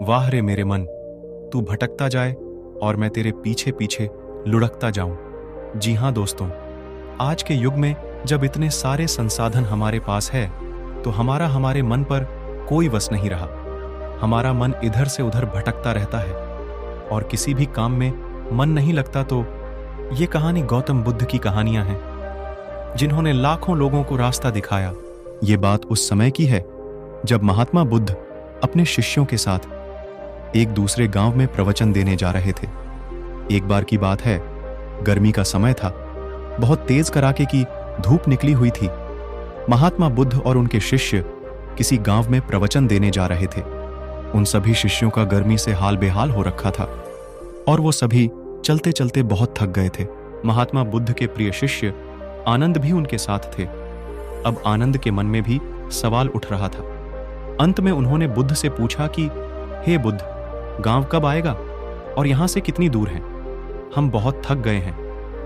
वाह रे मेरे मन, तू भटकता जाए और मैं तेरे पीछे पीछे लुढ़कता जाऊं। जी हाँ दोस्तों, आज के युग में जब इतने सारे संसाधन हमारे पास है तो हमारे मन पर कोई वश नहीं रहा। हमारा मन इधर से उधर भटकता रहता है और किसी भी काम में मन नहीं लगता। तो ये कहानी गौतम बुद्ध की कहानियां हैं, जिन्होंने लाखों लोगों को रास्ता दिखाया। ये बात उस समय की है जब महात्मा बुद्ध अपने शिष्यों के साथ एक दूसरे गांव में प्रवचन देने जा रहे थे। एक बार की बात है, गर्मी का समय था, बहुत तेज कड़ाके की धूप निकली हुई थी। महात्मा बुद्ध और उनके शिष्य किसी गांव में प्रवचन देने जा रहे थे। उन सभी शिष्यों का गर्मी से हाल बेहाल हो रखा था और वो सभी चलते चलते बहुत थक गए थे। महात्मा बुद्ध के प्रिय शिष्य आनंद भी उनके साथ थे। अब आनंद के मन में भी सवाल उठ रहा था। अंत में उन्होंने बुद्ध से पूछा कि हे बुद्ध, गांव कब आएगा और यहां से कितनी दूर है? हम बहुत थक गए हैं।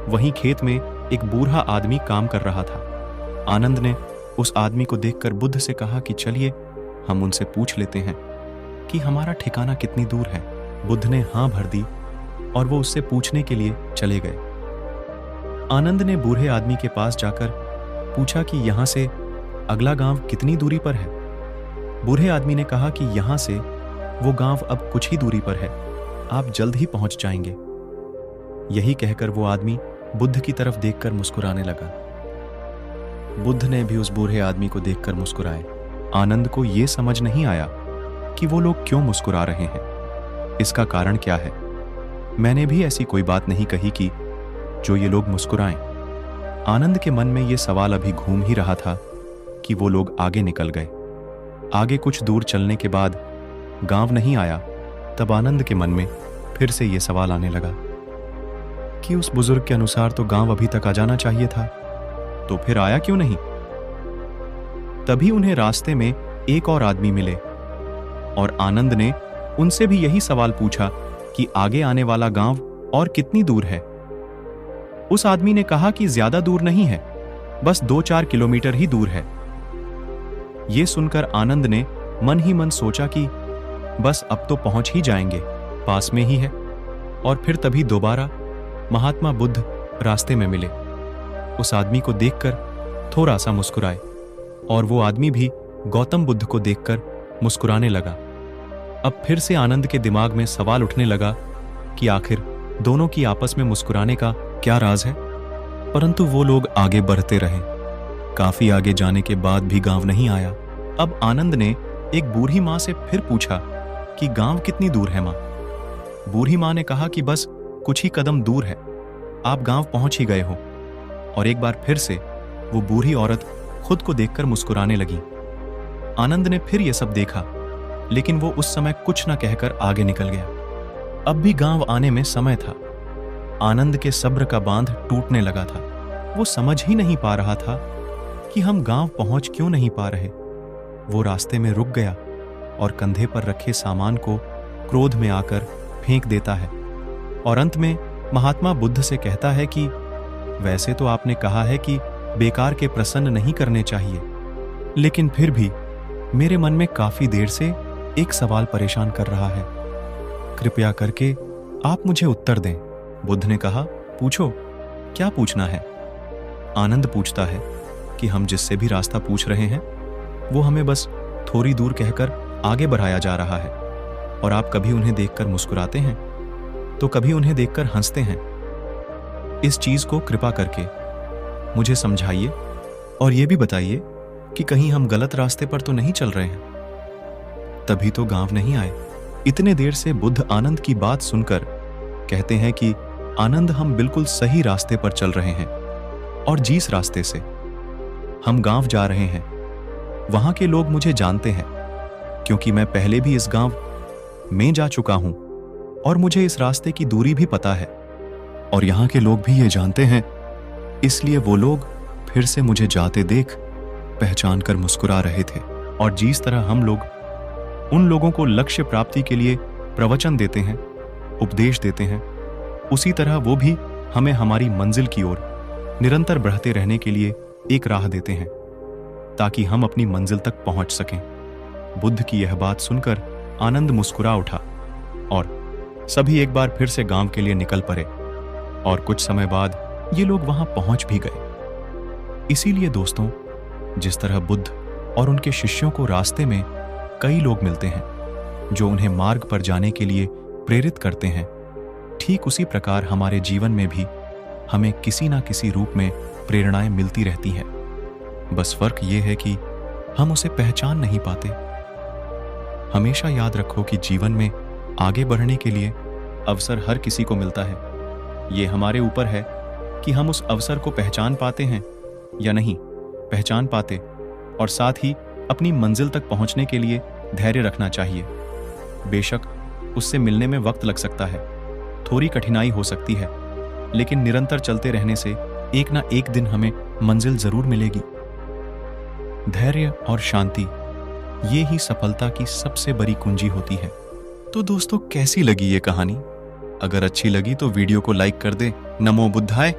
वहीं खेत में एक बूढ़ा आदमी काम कर रहा था। आनंद ने उस आदमी को देखकर बुद्ध से कहा कि चलिए हम उनसे पूछ लेते हैं कि हमारा ठिकाना कितनी दूर है। बुद्ध ने हां भर दी और वो उससे पूछने के लिए चले गए। आनंद ने बूढ़े आदमी के पास जाकर पूछा कि यहां से अगला गांव कितनी दूरी पर है। बूढ़े आदमी ने कहा कि यहां से वो गांव अब कुछ ही दूरी पर है, आप जल्द ही पहुंच जाएंगे। यही कहकर वो आदमी बुद्ध की तरफ देखकर मुस्कुराने लगा। बुद्ध ने भी उस बूढ़े आदमी को देखकर मुस्कुराए। आनंद को यह समझ नहीं आया कि वो लोग क्यों मुस्कुरा रहे हैं, इसका कारण क्या है। मैंने भी ऐसी कोई बात नहीं कही कि जो ये लोग मुस्कुराएं। आनंद के मन में ये सवाल अभी घूम ही रहा था कि वो लोग आगे निकल गए। आगे कुछ दूर चलने के बाद गांव नहीं आया। तब आनंद के मन में फिर से ये सवाल आने लगा कि उस बुजुर्ग के अनुसार तो गांव अभी तक आ जाना चाहिए था, तो फिर आया क्यों नहीं। तभी उन्हें रास्ते में एक और आदमी मिले और आनंद ने उनसे भी यही सवाल पूछा कि आगे आने वाला गांव और कितनी दूर है। उस आदमी ने कहा कि ज्यादा दूर नहीं है, बस 2-4 किलोमीटर ही दूर है। यह सुनकर आनंद ने मन ही मन सोचा कि बस अब तो पहुंच ही जाएंगे, पास में ही है। और फिर तभी दोबारा महात्मा बुद्ध रास्ते में मिले। उस आदमी को देखकर थोड़ा सा मुस्कुराए और वो आदमी भी गौतम बुद्ध को देखकर मुस्कुराने लगा। अब फिर से आनंद के दिमाग में सवाल उठने लगा कि आखिर दोनों की आपस में मुस्कुराने का क्या राज है। परंतु वो लोग आगे बढ़ते रहे। काफी आगे जाने के बाद भी गांव नहीं आया। अब आनंद ने एक बूढ़ी मां से फिर पूछा कि गांव कितनी दूर है मां। बूढ़ी मां ने कहा कि बस कुछ ही कदम दूर है, आप गांव पहुंच ही गए हो। और एक बार फिर से वो बूढ़ी औरत खुद को देखकर मुस्कुराने लगी। आनंद ने फिर यह सब देखा, लेकिन वो उस समय कुछ न कहकर आगे निकल गया। अब भी गांव आने में समय था। आनंद के सब्र का बांध टूटने लगा था। वो समझ ही नहीं पा रहा था कि हम गांव पहुंच क्यों नहीं पा रहे। वो रास्ते में रुक गया और कंधे पर रखे सामान को क्रोध में आकर फेंक देता है और अंत में महात्मा बुद्ध से कहता है कि वैसे तो आपने कहा है कि बेकार के प्रसन्न नहीं करने चाहिए, लेकिन फिर भी मेरे मन में काफी देर से एक सवाल परेशान कर रहा है। कृपया करके आप मुझे उत्तर दें। बुद्ध ने कहा, पूछो, क्या पूछना है। आनंद पूछता है कि हम जिससे भी रास्ता पूछ रहे हैं वो हमें बस थोड़ी दूर कहकर आगे बढ़ाया जा रहा है और आप कभी उन्हें देखकर मुस्कुराते हैं तो कभी उन्हें देखकर हंसते हैं। इस चीज को कृपा करके मुझे समझाइए और यह भी बताइए कि कहीं हम गलत रास्ते पर तो नहीं चल रहे हैं। तभी तो गांव नहीं आए। इतने देर से बुद्ध आनंद की बात सुनकर कहते हैं कि आनंद, हम बिल्कुल सही रास्ते पर चल रहे हैं और जिस रास्ते से हम गांव जा रहे हैं वहां के लोग मुझे जानते हैं, क्योंकि मैं पहले भी इस गांव में जा चुका हूं और मुझे इस रास्ते की दूरी भी पता है और यहां के लोग भी ये जानते हैं। इसलिए वो लोग फिर से मुझे जाते देख पहचान कर मुस्कुरा रहे थे। और जिस तरह हम लोग उन लोगों को लक्ष्य प्राप्ति के लिए प्रवचन देते हैं, उपदेश देते हैं, उसी तरह वो भी हमें हमारी मंजिल की ओर निरंतर बढ़ते रहने के लिए एक राह देते हैं ताकि हम अपनी मंजिल तक पहुंच सकें। बुद्ध की यह बात सुनकर आनंद मुस्कुरा उठा और सभी एक बार फिर से गांव के लिए निकल पड़े। और कुछ समय बाद ये लोग वहां पहुंच भी गए। इसीलिए दोस्तों, जिस तरह बुद्ध और उनके शिष्यों को रास्ते में कई लोग मिलते हैं जो उन्हें मार्ग पर जाने के लिए प्रेरित करते हैं, ठीक उसी प्रकार हमारे जीवन में भी हमें किसी ना किसी रूप में प्रेरणाएं मिलती रहती हैं। बस फर्क ये है कि हम उसे पहचान नहीं पाते। हमेशा याद रखो कि जीवन में आगे बढ़ने के लिए अवसर हर किसी को मिलता है। ये हमारे ऊपर है कि हम उस अवसर को पहचान पाते हैं या नहीं पहचान पाते, और साथ ही अपनी मंजिल तक पहुंचने के लिए धैर्य रखना चाहिए। बेशक उससे मिलने में वक्त लग सकता है, थोड़ी कठिनाई हो सकती है, लेकिन निरंतर चलते रहने से एक ना एक दिन हमें मंजिल जरूर मिलेगी। धैर्य और शांति, ये ही सफलता की सबसे बड़ी कुंजी होती है। तो दोस्तों, कैसी लगी ये कहानी? अगर अच्छी लगी तो वीडियो को लाइक कर दें। नमो बुद्धाय।